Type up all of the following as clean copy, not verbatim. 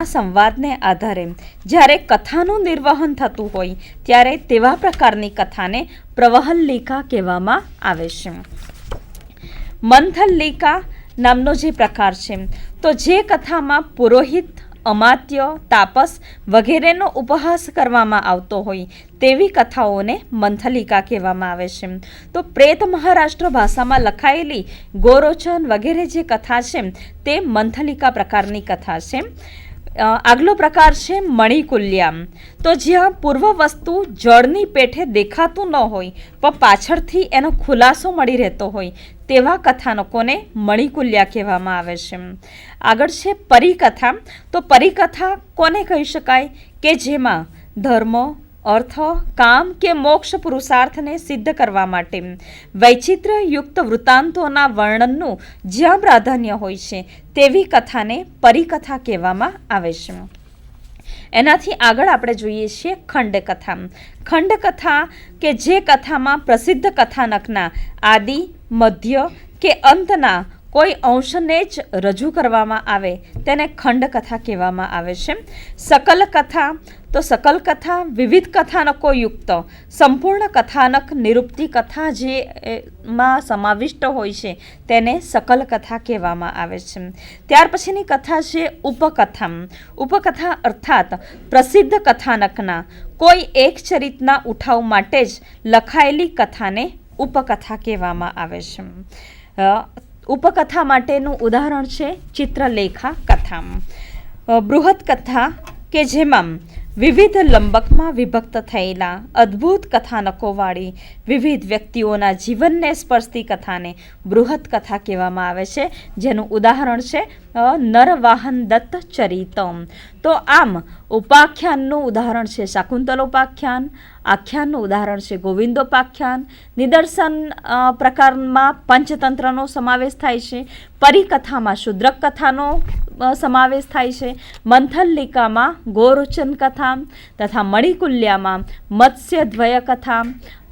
સંવાદને આધારે જ્યારે કથાનું નિર્વહન થતું હોય ત્યારે તેવા પ્રકારની કથાને પ્રવહલ્લિકા કહેવામાં આવે છે. મંથલ્લિકા નામનો જે પ્રકાર છે તો જે કથામાં પુરોહિત, અમાત્ય, તાપસ વગેરેનો ઉપહાસ કરવામાં આવતો હોય તેવી કથાઓને મંથલિકા કહેવામાં આવે છે. તો પ્રેત મહારાષ્ટ્ર ભાષામાં લખાયેલી ગોરોચન વગેરે જે કથા છે તે મંથલિકા પ્રકારની કથા છે. આગલો પ્રકાર છે મણિકુલ્યામ. તો જ્યાં પૂર્વ વસ્તુ જળની પેઠે દેખાતું ન હોય પણ પાછળથી એનો ખુલાસો મળી રહેતો હોય તેવા કથાનકોને મણિકુલ્યા કહેવામાં આવે છે. આગળ છે પરિકથા. તો પરિકથા કોને કહી શકાય કે જેમાં ધર્મ, અર્થ, કામ કે મોક્ષ પુરુષાર્થને સિદ્ધ કરવા માટે વૈચિત્ર્યયુક્ત વૃત્તાંતોના વર્ણનનું જ્યાં પ્રાધાન્ય હોય છે તેવી કથાને પરિકથા કહેવામાં આવે છે. એનાથી આગળ આપણે જોઈએ છીએ ખંડકથા. ખંડકથા કે જે કથામાં પ્રસિદ્ધ કથાનકના આદિ, મધ્ય કે અંતના કોઈ અંશને જ રજૂ કરવામાં આવે તેને ખંડકથા કહેવામાં આવે છે. સકલ કથા. તો સકલ કથા વિવિધ કથાનકો યુક્ત સંપૂર્ણ કથાનક નિરૂપતી કથા જેમાં સમાવિષ્ટ હોય છે તેને સકલ કથા કહેવામાં આવે છે. ત્યાર પછીની કથા છે ઉપકથા. ઉપકથા અર્થાત પ્રસિદ્ધ કથાનકના કોઈ એક ચરિત્રના ઉઠાવ માટે જ લખાયેલી કથાને ઉપકથા કહેવામાં આવે છે. ઉપકથા માટેનું ઉદાહરણ છે ચિત્રલેખા કથા. બૃહદ કથા કે જેમાં વિવિધ લંબકમાં વિભક્ત થયેલા અદ્ભુત કથાનકોવાળી વિવિધ વ્યક્તિઓના જીવનને સ્પર્શતી કથાને બૃહદ કથા કહેવામાં આવે છે, જેનું ઉદાહરણ છે નરવાહન દત્ત ચરિતમ. તો આમ ઉપાખ્યાનનું ઉદાહરણ છે શાકુંતલોપાખ્યાન, આખ્યાનનું ઉદાહરણ છે ગોવિંદોપાખ્યાન, નિદર્શન પ્રકારમાં પંચતંત્રનો સમાવેશ થાય છે, પરિકથામાં શુદ્રક કથાનો સમાવેશ થાય છે, મંથલ્લિકામાં ગોરોચન કથા તથા મણિકુલ્યામાં મત્સ્યદ્વય કથા,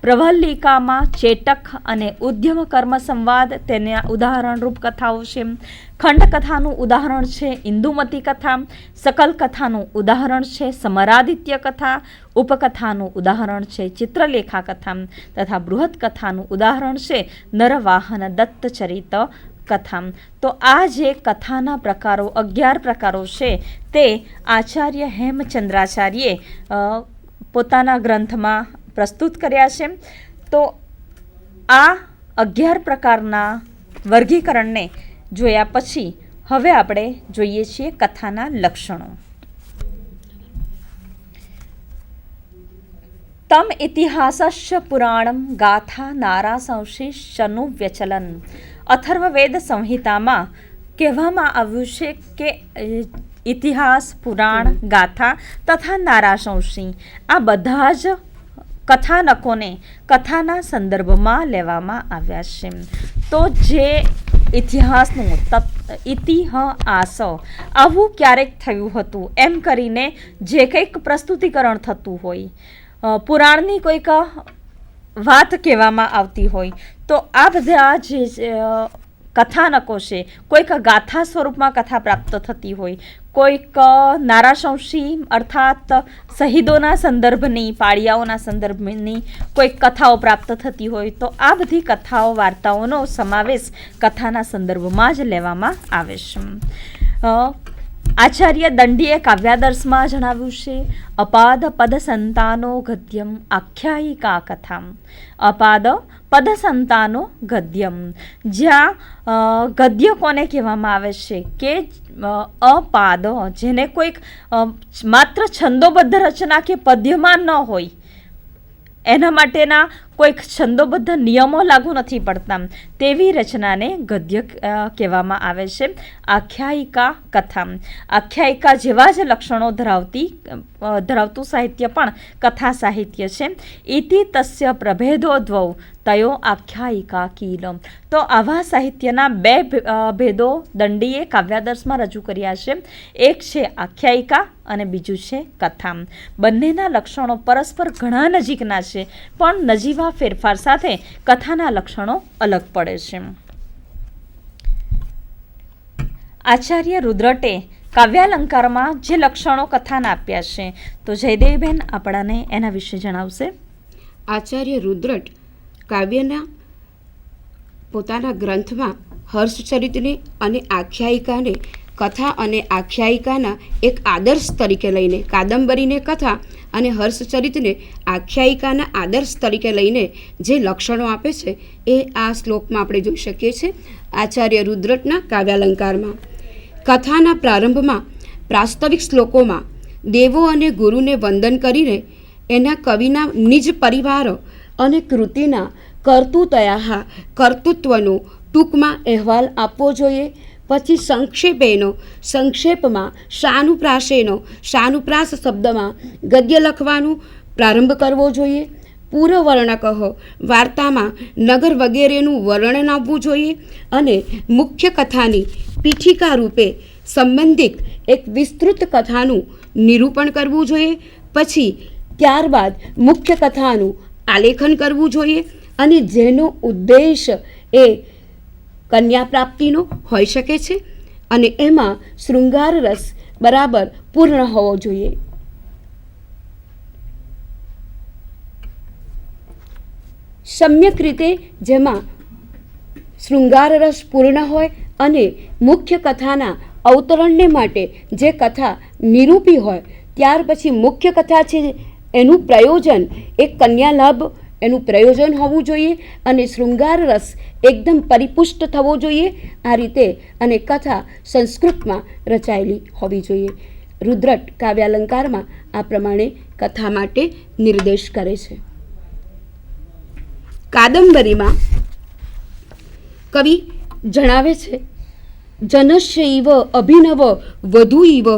પ્રવહલ્લિકામાં ચેટક અને ઉદ્યમ કર્મ સંવાદ તેના ઉદાહરણરૂપ કથાઓ છે. ખંડકથાનું ઉદાહરણ છે ઇન્દુમતી કથા, સકલ કથાનું ઉદાહરણ છે સમરાદિત્ય કથા, ઉપકથાનું ઉદાહરણ છે ચિત્રલેખા કથા તથા બૃહદ કથાનું ઉદાહરણ છે નરવાહન દત્ત ચરિત કથા. તો આ જે કથાના પ્રકારો 11 પ્રકારો છે તે આચાર્ય હેમચંદ્રાચાર્યે પોતાના ગ્રંથમાં પ્રસ્તુત કર્યા છે. તો આ 11 પ્રકારના વર્ગીકરણને જોયા પછી હવે આપણે જોઈએ છીએ કથાના લક્ષણો. તમ ઇતિહાસસ્ય પુરાણમ ગાથા નારાશંશિષનું વ્યચલન. અથર્વવેદ સંહિતામાં કહેવામાં આવ્યું છે કે ઇતિહાસ, પુરાણ, ગાથા તથા નારાશંશી આ બધા જ કથાનકોને કથાના સંદર્ભમાં લેવામાં આવ્યા છે. તો જે ઇતિહાસનું ઇતિહાસ આવું ક્યારેક થયું હતું એમ કરીને જે કંઈક પ્રસ્તુતિકરણ થતું હોય, પુરાણની કોઈક વાત કહેવામાં આવતી હોય તો આ બધા જે કથાનકો છે કોઈક ગાથા સ્વરૂપમાં કથા પ્રાપ્ત થતી હોય, કોઈક નારાશંશી અર્થાત શહીદોના સંદર્ભની, પાળિયાઓના સંદર્ભની કોઈક કથાઓ પ્રાપ્ત થતી હોય તો આ બધી કથાઓ, વાર્તાઓનો સમાવેશ કથાના સંદર્ભમાં જ લેવામાં આવે છે. આચાર્ય દંડીએ કાવ્યાદર્શમાં જણાવ્યું છે અપાદ પદ સંતાનો ગદ્યમ આખ્યાયિકા કથા. અપાદ પદ સંતાનો ગદ્યમ, જ્યાં ગદ્ય કોને કહેવામાં આવે છે કે અપાદ, જેને કોઈક માત્ર છંદોબદ્ધ રચના કે પદ્યમાં ન હોય, એના માટેના કોઈક છંદોબદ્ધ નિયમો લાગુ નથી પડતા તેવી રચનાને ગદ્ય કહેવામાં આવે છે. આખ્યાયિકા કથા. આખ્યાયિકા જેવા જ લક્ષણો ધરાવતું સાહિત્ય પણ કથા સાહિત્ય છે. ઇતિ તસ્ય પ્રભેદો દ્વૌ તયો આખ્યાયિકા કીલ. તો આવા સાહિત્યના 2 ભેદો દંડીએ કાવ્યાદર્શમાં રજૂ કર્યા છે. એક છે આખ્યાયિકા અને બીજું છે કથા. બંનેના લક્ષણો પરસ્પર ઘણા નજીકના છે પણ નજીવા ફેરફાર સાથે કથાના લક્ષણો અલગ પડે છે. આચાર્ય રુદ્રટે કાવ્યાલંકારમાં જે લક્ષણો કથાના આપ્યા છે, તો જયદેવીબેન આપણાને એના વિશે જણાવશે. આચાર્ય રુદ્રટ કાવ્યના પોતાના ગ્રંથમાં હર્ષચરિતને અને આખ્યાયિકાને કથા અને આખ્યાયિકાના એક આદર્શ તરીકે લઈને, કાદંબરીને કથા અને હર્ષચરિતને આખ્યાયિકાના આદર્શ તરીકે લઈને જે લક્ષણો આપે છે એ આ શ્લોકમાં આપણે જોઈ શકીએ છીએ. આચાર્ય રુદ્રટના કાવ્યાલંકારમાં કથાના પ્રારંભમાં પ્રાસ્તવિક શ્લોકોમાં દેવો અને ગુરુને વંદન કરીને એના કવિના નિજ પરિવાર અને કૃતિના કર્તૃતયા કર્તૃત્વનો ટૂંકમાં અહેવાલ આપવો જોઈએ. પછી સંક્ષેપમાં શાનુપ્રાસ શબ્દમાં ગદ્ય લખવાનું પ્રારંભ કરવો જોઈએ. પૂર્વવર્ણક વાર્તામાં નગર વગેરેનું વર્ણન આપવું જોઈએ અને મુખ્ય કથાની પીઠિકા રૂપે સંબંધિત એક વિસ્તૃત કથાનું નિરૂપણ કરવું જોઈએ. પછી ત્યારબાદ મુખ્ય કથાનું આલેખન કરવું જોઈએ અને જેનો ઉદ્દેશ એ કન્યા પ્રાપ્તિનો હોઈ શકે છે અને એમાં શૃંગાર રસ બરાબર પૂર્ણ હોવો જોઈએ. સમ્યક રીતે જેમાં શૃંગાર રસ પૂર્ણ હોય અને મુખ્ય કથાના અવતરણને માટે જે કથા નિરૂપી હોય, ત્યાર પછી મુખ્ય કથા છે એનું પ્રયોજન એક કન્યા લાભ એનું પ્રયોજન હોવું જોઈએ અને શૃંગાર રસ એકદમ પરિપુષ્ટ થવો જોઈએ. આ રીતે અને કથા સંસ્કૃતમાં રચાયેલી હોવી જોઈએ. રુદ્રટ કાવ્યાલંકારમાં આ પ્રમાણે કથા માટે નિર્દેશ કરે છે. કાદંબરીમાં કવિ જણાવે છે, જનસ્યૈવ અભિનવ વધુ ઇવ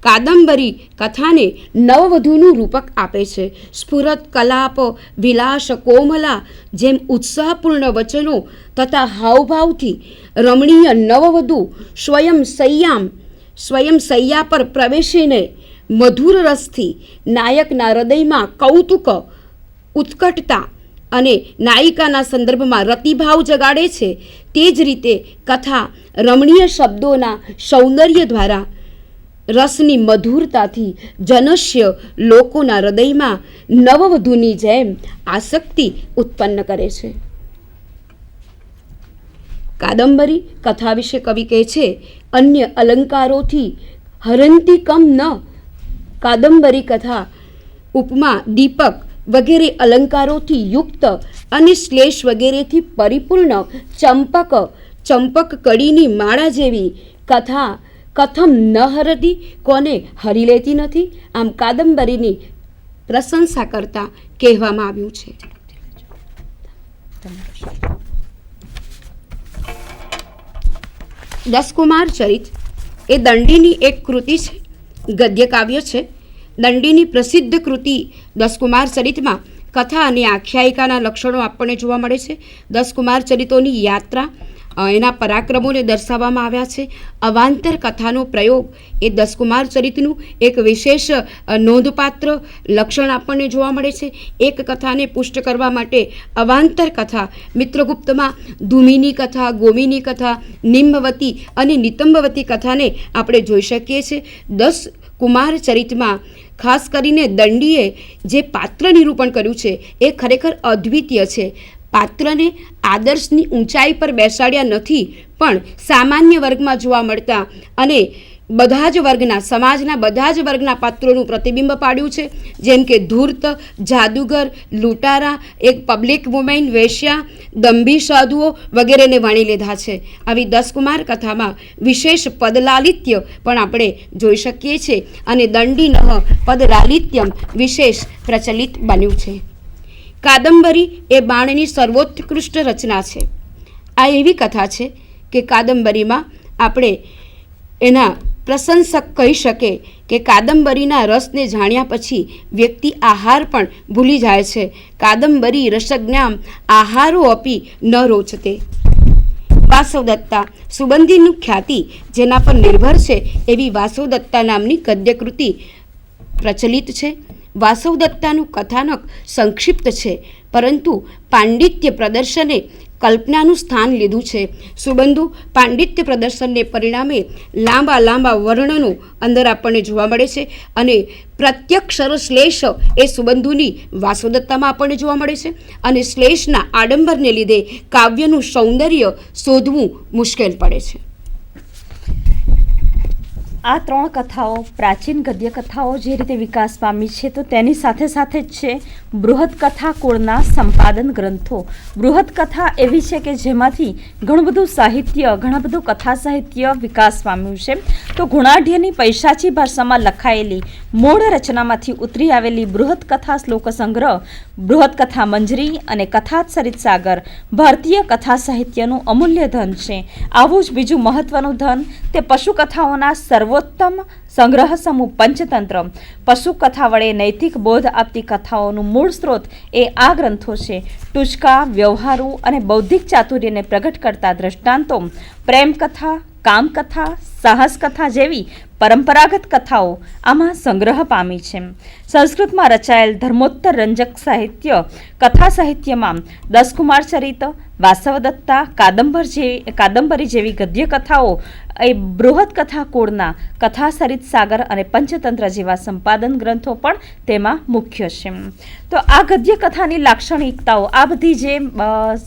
કાદંબરી કથાને નવવધૂનું રૂપક આપે છે. સ્ફુરત કલાપ વિલાસ કોમલા જેમ ઉત્સાહપૂર્ણ વચનો તથા હાવભાવથી રમણીય નવવધુ સ્વયં સૈયા પર પ્રવેશીને મધુર રસથી નાયકના હૃદયમાં કૌતુક ઉત્કટતા અને નાયિકાના સંદર્ભમાં રતિભાવ જગાડે છે. તે જ રીતે કથા રમણીય શબ્દોના સૌંદર્ય દ્વારા રસની મધુરતાથી જનસ્ય લોકોના હૃદયમાં નવવધૂની જેમ આસક્તિ ઉત્પન્ન કરે છે. કાદંબરી કથા વિશે કવિ કહે છે, અન્ય અલંકારોથી હરંતી કમ ન. કાદંબરી કથા ઉપમા, દીપક વગેરે અલંકારોથી યુક્ત અને શ્લેષ વગેરેથી પરિપૂર્ણ ચંપક કડીની માળા જેવી કથા કથમ ન હરતી, કોને હરી લેતી નથી. આમ કાદંબરીની પ્રશંસા કરતા કહેવામાં આવ્યું છે. દસકુમાર ચરિત એ દંડીની એક કૃતિ છે, ગદ્ય કાવ્ય છે. દંડીની પ્રસિદ્ધ કૃતિ દસકુમાર ચરિતમાં કથા અને આખ્યાયિકાના લક્ષણો આપણને જોવા મળે છે. દસકુમાર ચરિતોની યાત્રા, એના પરાક્રમોને દર્શાવવામાં આવ્યા છે. અવાંતર કથાનો પ્રયોગ એ દસકુમાર ચરિતનું એક વિશેષ નોંધપાત્ર લક્ષણ આપણને જોવા મળે છે. એક કથાને પુષ્ટ કરવા માટે અવાંતર કથા મિત્રગુપ્તમાં ધૂમિની કથા, ગોમિની કથા, નિંબવતી અને નિતંબવતી કથાને આપણે જોઈ શકીએ છીએ. દસ કુમાર ચરિતમાં ખાસ કરીને દંડીએ જે પાત્ર નિરૂપણ કર્યું છે એ ખરેખર અદ્વિતીય છે. પાત્રને આદર્શની ઊંચાઈ પર બેસાડ્યા નથી, પણ સામાન્ય વર્ગમાં જોવા મળતા અને બધા જ વર્ગના, સમાજના બધા જ વર્ગના પાત્રોનું પ્રતિબિંબ પાડ્યું છે. જેમ કે ધૂર્ત, જાદુગર, લૂંટારા, એક પબ્લિક વુમેન, વેશ્યા, દંભી સાધુઓ વગેરેને વણી લીધા છે. આવી દસકુમાર કથામાં વિશેષ પદલાલિત્ય પણ આપણે જોઈ શકીએ છીએ અને દંડીનઃ પદલાલિત્યમ વિશેષ પ્રચલિત બન્યું છે. કાદંબરી એ બાણની સર્વોત્કૃષ્ટ રચના છે. આ એવી કથા છે કે કાદંબરીમાં આપણે એના પ્રશંસક કહી શકે કે કાદંબરીના રસને જાણ્યા પછી વ્યક્તિ આહાર પણ ભૂલી જાય છે. કાદંબરી રસજ્ઞામ આહારો અપી ન રોચતે. વાસવદત્તા સુગંધીનું ખ્યાતિ જેના પર નિર્ભર છે એવી વાસવદત્તા નામની ગદ્યકૃતિ પ્રચલિત છે. વાસવદત્તાનું કથાનક સંક્ષિપ્ત છે, પરંતુ પાંડિત્ય પ્રદર્શને કલ્પનાનું સ્થાન લીધું છે. સુબંધુ પાંડિત્ય પ્રદર્શનને પરિણામે લાંબા લાંબા વર્ણનો અંદર આપણને જોવા મળે છે અને પ્રત્યક્ષર શ્લેષ એ સુબંધુની વાસોદત્તામાં આપણને જોવા મળે છે અને શ્લેષના આડંબરને લીધે કાવ્યનું સૌંદર્ય શોધવું મુશ્કેલ પડે છે. આ ત્રણ કથાઓ પ્રાચીન ગદ્ય કથાઓ જે રીતે વિકાસ પામી છે તો તેની સાથે સાથે જ છે બૃહદ કથા કુળના સંપાદન ગ્રંથો. બૃહદ કથા એવી છે કે જેમાંથી ઘણું બધું સાહિત્ય, ઘણા બધું કથા સાહિત્ય વિકાસ પામ્યું છે. તો ગુણાઢ્યની પૈશાચી ભાષામાં લખાયેલી મૂળ રચનામાંથી ઉતરી આવેલી બૃહદ કથા શ્લોક સંગ્રહ, બૃહદ કથા મંજરી અને કથાત્સરિત સાગર ભારતીય કથા સાહિત્યનું અમૂલ્ય ધન છે. આવું જ બીજું મહત્વનું ધન તે પશુકથાઓના સર્વોત્તમ સંગ્રહ સમૂહ પંચતંત્ર. પશુકથા વડે નૈતિક બોધ આપતી કથાઓનું મૂળ સ્ત્રોત એ આ ગ્રંથો છે. ટૂચકા, વ્યવહારુ અને બૌદ્ધિક ચાતુર્યને પ્રગટ કરતા દ્રષ્ટાંતો, પ્રેમકથા, કામકથા, સાહસકથા જેવી પરંપરાગત કથાઓ આમાં સંગ્રહ પામી છે. સંસ્કૃતમાં રચાયેલ ધર્મોત્તર રંજક સાહિત્ય કથા સાહિત્યમાં દસકુમાર ચરિત, વાસવદત્તા, કાદંબરી જેવી ગદ્ય કથાઓ એ બૃહદ કથા કુળના કથાસરિત સાગર અને પંચતંત્ર જેવા સંપાદન ગ્રંથો પણ તેમાં મુખ્ય છે. તો આ ગદ્ય કથાની લાક્ષણિકતાઓ, આ બધી જે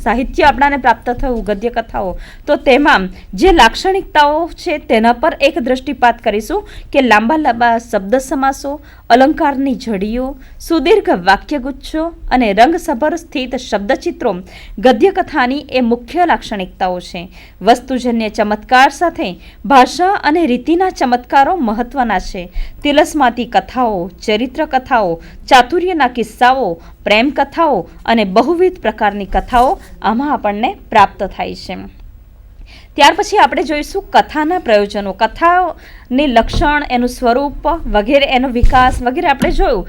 સાહિત્ય આપણાને પ્રાપ્ત થયું ગદ્ય કથાઓ, તો તેમાં જે લાક્ષણિકતાઓ છે તેના પર એક દ્રષ્ટિપાત કરીશું કે લાંબા લાંબા શબ્દ સમાસો, અલંકારની જડીઓ, સુદીર્ઘ વાક્યગુચ્છો અને રંગસભર સ્થિત શબ્દચિત્રો ગદ્ય કથાની એ મુખ્ય લાક્ષણિકતાઓ છે. વસ્તુજન્ય ચમત્કાર સાથે ભાષા અને રીતિના ચમત્કારો મહત્વના છે. તિલસ્માતી કથાઓ, ચરિત્ર કથાઓ, ચાતુર્યના કિસ્સાઓ, પ્રેમ કથાઓ અને બહુવિધ પ્રકારની કથાઓ આમાં આપણને પ્રાપ્ત થાય છે. ત્યાર પછી આપણે જોઈશું કથાના પ્રયોજનો, કથાની લક્ષણ, એનું સ્વરૂપ વગેરે, એનો વિકાસ વગેરે આપણે જોયું.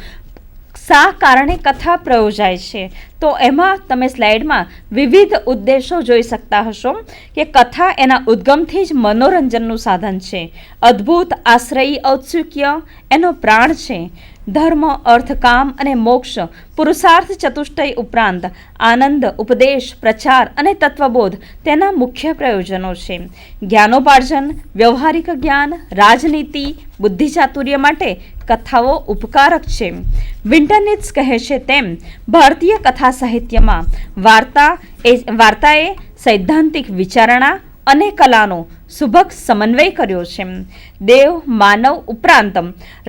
શા કારણે કથા પ્રયોજાય છે તો એમાં તમે સ્લાઇડમાં વિવિધ ઉદ્દેશો જોઈ શકતા હશો કે કથા એના ઉદ્ગમથી જ મનોરંજનનું સાધન છે. અદ્ભુત આશ્રયી ઔત્સુક્ય એનો પ્રાણ છે. ધર્મ, અર્થ, કામ અને મોક્ષ પુરુષાર્થ ચતુષ્ટય ઉપરાંત આનંદ, ઉપદેશ, પ્રચાર અને તત્વબોધ તેના મુખ્ય પ્રયોજનો છે. જ્ઞાનોપાર્જન, વ્યવહારિક જ્ઞાન, રાજનીતિ, બુદ્ધિચાતુર્ય માટે કથાઓ ઉપકારક છે. વિન્ટરનિટ્સ કહે છે તેમ ભારતીય કથા સાહિત્યમાં વાર્તાએ સૈદ્ધાંતિક વિચારણા અને કલાનો સુભગ સમન્વય કર્યો છે. દેવ, માનવ ઉપરાંત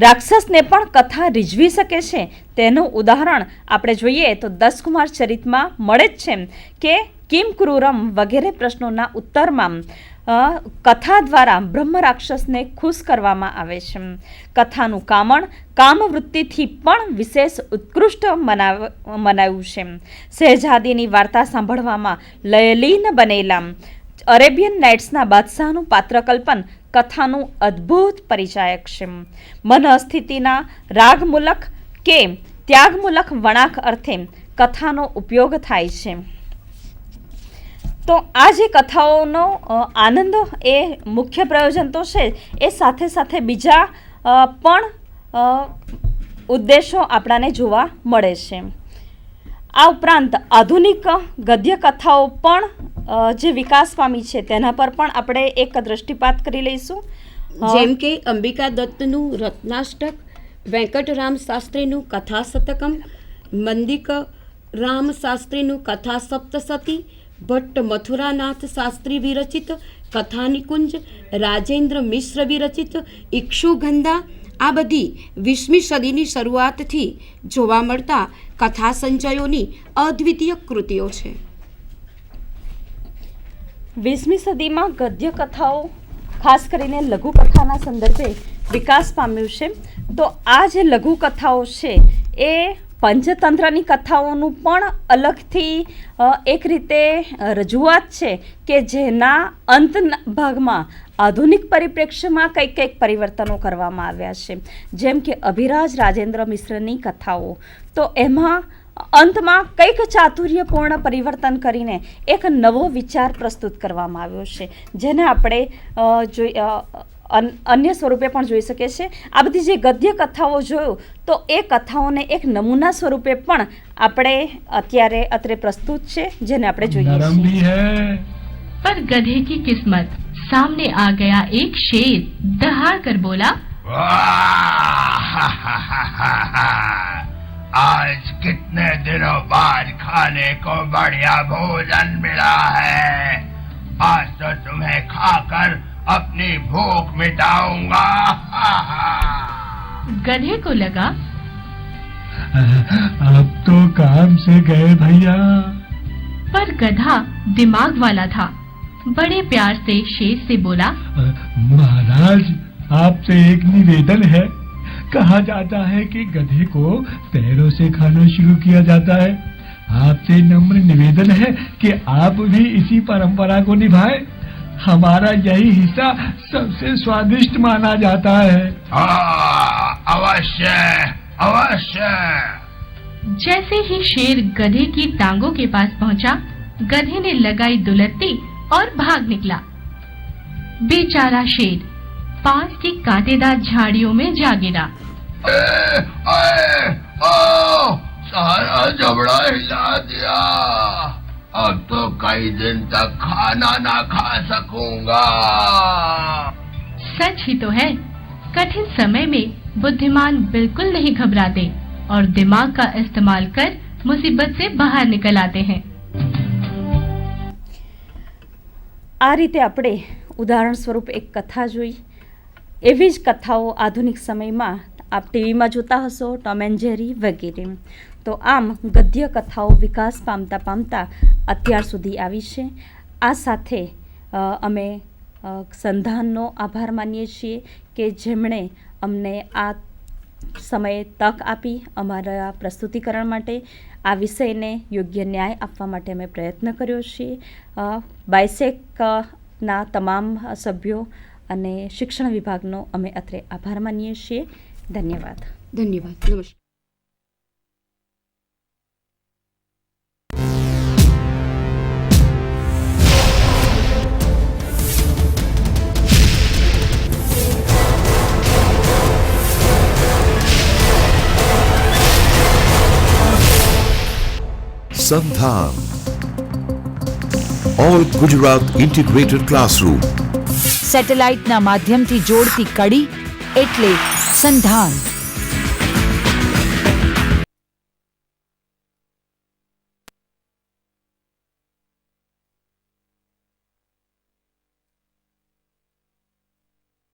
રાક્ષસને પણ કથા રીઝવી શકે છે તેનું ઉદાહરણ આપણે જોઈએ તો દસકુમાર ચરિતમાં મળે જ છે કે કિમ ક્રૂરમ વગેરે પ્રશ્નોના ઉત્તરમાં કથા દ્વારા બ્રહ્મ રાક્ષસને ખુશ કરવામાં આવે છે. કથાનું કામણ કામવૃત્તિથી પણ વિશેષ ઉત્કૃષ્ટ મનાવ્યું છે. શહેજાદીની વાર્તા સાંભળવામાં લયલીન બનેલા અરેબિયન નાઇટ્સના બાદશાહનું પાત્રકલ્પન કથાનું અદ્ભુત પરિચાયક છે. મનસ્થિતિના રાગમૂલક કે ત્યાગમૂલક વળાંક અર્થે કથાનો ઉપયોગ થાય છે. તો આ જે કથાઓનો આનંદ એ મુખ્ય પ્રયોજન તો છે, એ સાથે સાથે બીજા પણ ઉદ્દેશો આપણાને જોવા મળે છે. આ ઉપરાંત આધુનિક ગદ્ય કથાઓ પણ જે વિકાસ પામી છે તેના પર પણ આપણે એક દ્રષ્ટિપાત કરી લઈશું. જેમ કે અંબિકા દત્તનું રત્નાષ્ટક, વેંકટરામ શાસ્ત્રીનું કથા શતકમ, મંદિક રામ શાસ્ત્રીનું કથા સપ્તસતી, ભટ્ટ મથુરાનાથ શાસ્ત્રી વિરચિત કથા નિકુંજ, રાજેન્દ્ર મિશ્ર વિરચિત ઇક્ષુગંધા, આ બધી 20મી સદીની શરૂઆતથી જોવા મળતા કથા સંચયોની અદ્વિતીય કૃતિઓ છે. 20મી સદીમાં ગદ્ય કથાઓ ખાસ કરીને લઘુકથાના સંદર્ભે વિકાસ પામ્યું છે. તો આ જે લઘુકથાઓ છે એ પંચતંત્રની કથાઓનું પણ અલગથી એક રીતે રજૂઆત છે કે જેના અંત ભાગમાં આધુનિક પરિપ્રેક્ષ્યમાં કંઈક પરિવર્તનો કરવામાં આવ્યા છે. જેમ કે અભિરાજ રાજેન્દ્ર મિશ્રની કથાઓ, તો એમાં અંતમાં કંઈક ચાતુર્યપૂર્ણ પરિવર્તન કરીને એક નવો વિચાર પ્રસ્તુત કરવામાં આવ્યો છે, જેને આપણે અન્ય સ્વરૂપે પણ જોઈ શકે છે. આ બધી જે ગદ્ય કથાઓ જોયું તો એ કથાઓને એક નમૂના સ્વરૂપે પણ આપણે અત્યારે અત્રે પ્રસ્તુત છે, જેને આપણે જોઈએ नरम भी છીએ. है। पर गधे की किस्मत सामने आ गया एक शेर दहाड़ कर बोला, आज कितने दिनों बाद खाने को बढ़िया भोजन मिला है। आज तो तुम्हें खाकर अपनी भूख मिटाऊंगा। गधे को लगा अब तो काम से गए भैया। पर गधा दिमाग वाला था, बड़े प्यार से शेर से बोला, महाराज आपसे एक निवेदन है। कहा जाता है कि गधे को पैरों से खाना शुरू किया जाता है। आपसे नम्र निवेदन है कि आप भी इसी परंपरा को निभाएं। हमारा यही हिस्सा सबसे स्वादिष्ट माना जाता है। अवश्य अवश्य। जैसे ही शेर गधे की टांगों के पास पहुंचा, गधे ने लगाई दुलत्ती और भाग निकला। बेचारा शेर पास की कांटेदार झाड़ियों में जा गिरा। सारा जबड़ा हिला दिया। अब तो कई दिन तक खाना ना खा सकूंगा। सच ही तो है, कठिन समय में बुद्धिमान बिल्कुल नहीं घबराते और दिमाग का इस्तेमाल कर मुसीबत से बाहर निकल आते हैं। આ રીતે આપણે ઉદાહરણ સ્વરૂપ એક કથા જોઈ. એવી જ કથાઓ આધુનિક સમયમાં આપ ટીવીમાં જોતા હશો, ટોમ એન્ડ જેરી વગેરે. તો આમ ગદ્ય કથાઓ વિકાસ પામતા પામતા અત્યાર સુધી આવી છે. આ સાથે અમે સંધાનનો આભાર માનીએ છીએ કે જેમણે અમને આ સમયે તક આપી અમારા પ્રસ્તુતિકરણ માટે. આ વિષયને યોગ્ય ન્યાય આપવા માટે અમે પ્રયત્ન કર્યો છે. બાયસેકના તમામ સભ્યો અને શિક્ષણ વિભાગનો અમે અત્રે આભાર માનીએ છીએ. ધન્યવાદ. ધન્યવાદ. નમસ્કાર. સંધાન ઓલ ગુજરાત ઇન્ટિગ્રેટેડ ક્લાસરૂમ. સેટેલાઇટના માધ્યમથી જોડતી કડી એટલે સંધાન.